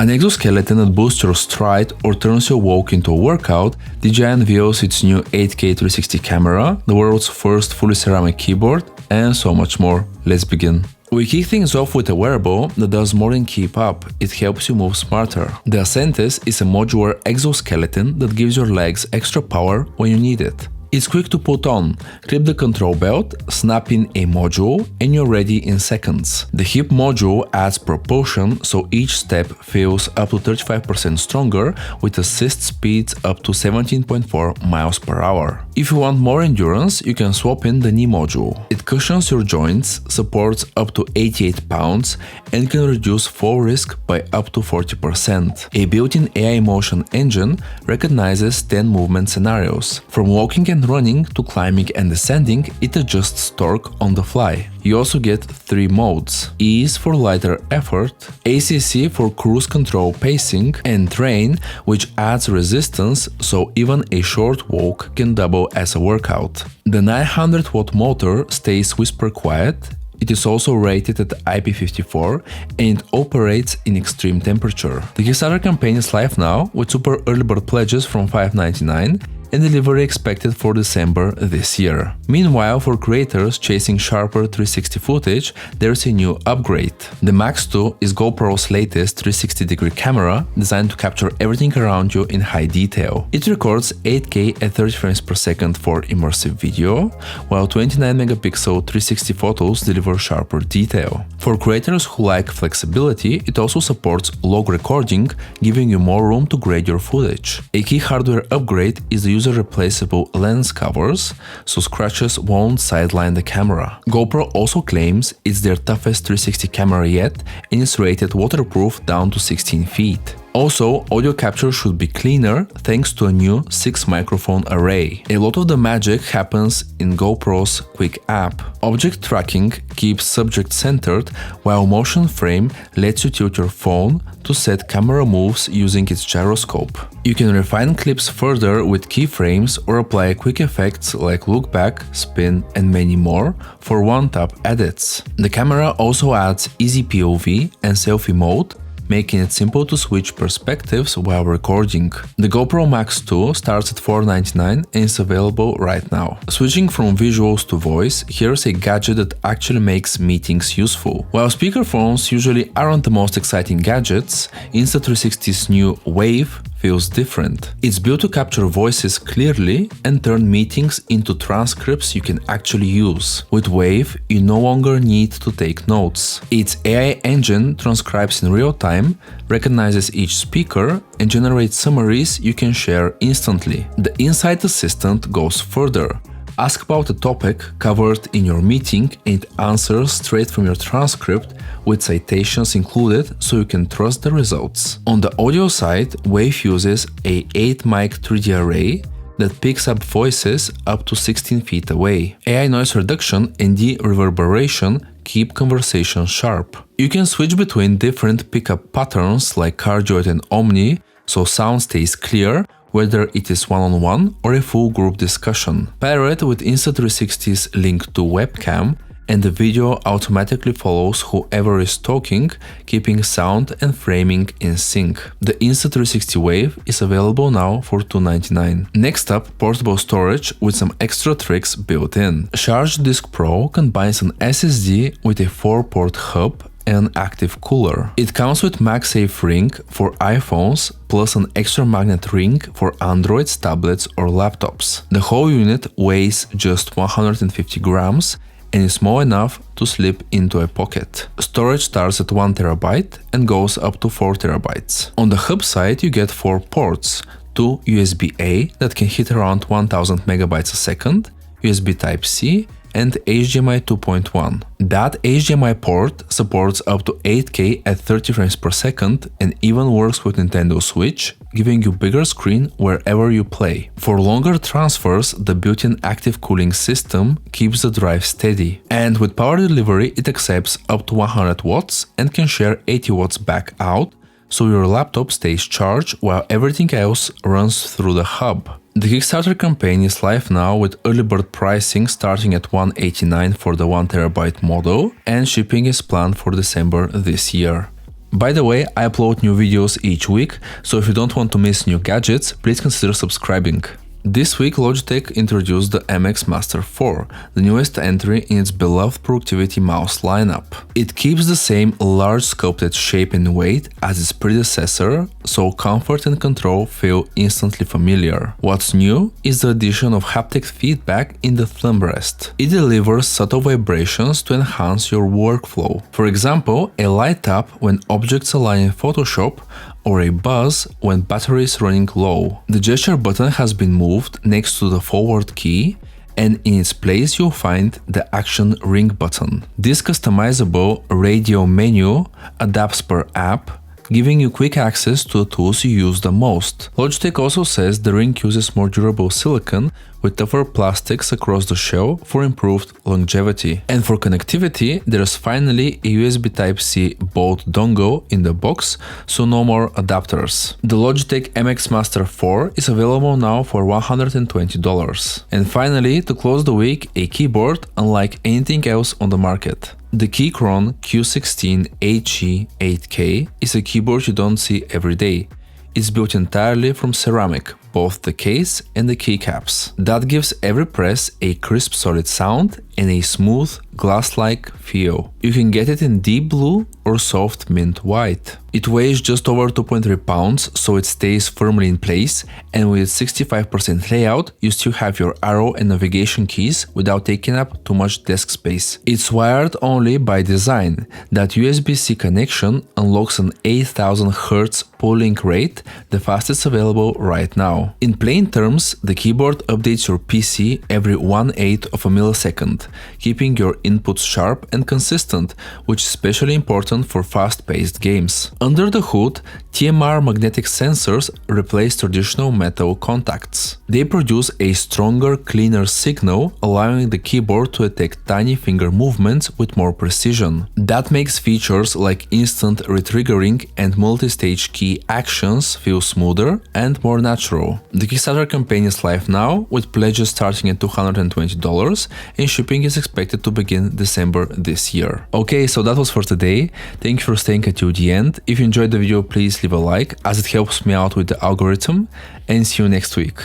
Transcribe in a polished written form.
An exoskeleton that boosts your stride or turns your walk into a workout, DJI unveils its new 8K 360 camera, the world's first fully ceramic keyboard, and so much more. Let's begin. We kick things off with a wearable that does more than keep up, it helps you move smarter. The Ascentiz is a modular exoskeleton that gives your legs extra power when you need it. It's quick to put on, clip the control belt, snap in a module, and you're ready in seconds. The hip module adds propulsion, so each step feels up to 35% stronger with assist speeds up to 17.4 miles per hour. If you want more endurance, you can swap in the knee module. It cushions your joints, supports up to 88 pounds, and can reduce fall risk by up to 40%. A built-in AI motion engine recognizes 10 movement scenarios. From walking and running to climbing and descending, it adjusts torque on the fly. You also get 3 modes: Ease for lighter effort, ACC for cruise control pacing, and Train, which adds resistance so even a short walk can double as a workout. The 900 watt motor stays whisper quiet. It is also rated at IP54 and it operates in extreme temperature. The Kickstarter campaign is live now with super early bird pledges from $5.99 and delivery expected for December this year. Meanwhile, for creators chasing sharper 360 footage, there's a new upgrade. The Max 2 is GoPro's latest 360-degree camera designed to capture everything around you in high detail. It records 8K at 30 frames per second for immersive video, while 29-megapixel 360 photos deliver sharper detail. For creators who like flexibility, it also supports log recording, giving you more room to grade your footage. A key hardware upgrade is the user-replaceable lens covers, so scratches won't sideline the camera. GoPro also claims it's their toughest 360 camera yet and is rated waterproof down to 16 feet. Also, audio capture should be cleaner thanks to a new 6-microphone array. A lot of the magic happens in GoPro's Quick app. Object tracking keeps subject centered, while Motion Frame lets you tilt your phone to set camera moves using its gyroscope. You can refine clips further with keyframes or apply quick effects like look back, spin, and many more for one-tap edits. The camera also adds easy POV and selfie mode, making it simple to switch perspectives while recording. The GoPro Max 2 starts at $4.99 and is available right now. Switching from visuals to voice, here's a gadget that actually makes meetings useful. While speakerphones usually aren't the most exciting gadgets, Insta360's new Wave feels different. It's built to capture voices clearly and turn meetings into transcripts you can actually use. With Wave, you no longer need to take notes. Its AI engine transcribes in real time, recognizes each speaker, and generates summaries you can share instantly. The Insight Assistant goes further. Ask about a topic covered in your meeting and it answers straight from your transcript with citations included so you can trust the results. On the audio side, Wave uses a 8-mic 3D array that picks up voices up to 16 feet away. AI noise reduction and de-reverberation keep conversations sharp. You can switch between different pickup patterns like cardioid and omni, so sound stays clear whether it is one-on-one or a full group discussion. Pair it with Insta360's link to webcam, and the video automatically follows whoever is talking, keeping sound and framing in sync. The Insta360 Wave is available now for $2.99. Next up, portable storage with some extra tricks built in. Sharge Disk Pro combines an SSD with a 4-port hub and active cooler. It comes with MagSafe ring for iPhones plus an extra magnet ring for Androids, tablets or laptops. The whole unit weighs just 150 grams and is small enough to slip into a pocket. Storage starts at 1 terabyte and goes up to 4 terabytes. On the hub side you get 4 ports, 2 USB-A that can hit around 1000 megabytes a second, USB Type-C and HDMI 2.1. That HDMI port supports up to 8K at 30 frames per second and even works with Nintendo Switch, giving you bigger screen wherever you play. For longer transfers, the built-in active cooling system keeps the drive steady. And with power delivery, it accepts up to 100 watts and can share 80 watts back out, so your laptop stays charged while everything else runs through the hub. The Kickstarter campaign is live now with early bird pricing starting at $189 for the 1TB model, and shipping is planned for December this year. By the way, I upload new videos each week, so if you don't want to miss new gadgets, please consider subscribing. This week Logitech introduced the MX Master 4, the newest entry in its beloved productivity mouse lineup. It keeps the same large sculpted shape and weight as its predecessor, so comfort and control feel instantly familiar. What's new is the addition of haptic feedback in the thumb rest. It delivers subtle vibrations to enhance your workflow. For example, a light tap when objects align in Photoshop, or a buzz when battery is running low. The gesture button has been moved next to the forward key, and in its place you'll find the action ring button. This customizable radio menu adapts per app, giving you quick access to the tools you use the most. Logitech also says the ring uses more durable silicone with tougher plastics across the shell for improved longevity. And for connectivity, there's finally a USB Type-C bolt dongle in the box, so no more adapters. The Logitech MX Master 4 is available now for $120. And finally, to close the week, a keyboard unlike anything else on the market. The Keychron Q16 HE 8K is a keyboard you don't see every day. It's built entirely from ceramic, both the case and the keycaps. That gives every press a crisp solid sound and a smooth, glass-like feel. You can get it in deep blue or soft mint white. It weighs just over 2.3 pounds, so it stays firmly in place, and with its 65% layout, you still have your arrow and navigation keys without taking up too much desk space. It's wired only by design. That USB-C connection unlocks an 8000 Hz pull-link rate, the fastest available right now. In plain terms, the keyboard updates your PC every 1/8 of a millisecond, keeping your inputs sharp and consistent, which is especially important for fast-paced games. Under the hood, TMR magnetic sensors replace traditional metal contacts. They produce a stronger, cleaner signal, allowing the keyboard to detect tiny finger movements with more precision. That makes features like instant retriggering and multi-stage key actions feel smoother and more natural. The Kickstarter campaign is live now, with pledges starting at $220, and shipping is expected to begin December this year. Okay, so that was for today. Thank you for staying until the end. If you enjoyed the video, please leave a like, as it helps me out with the algorithm, and see you next week.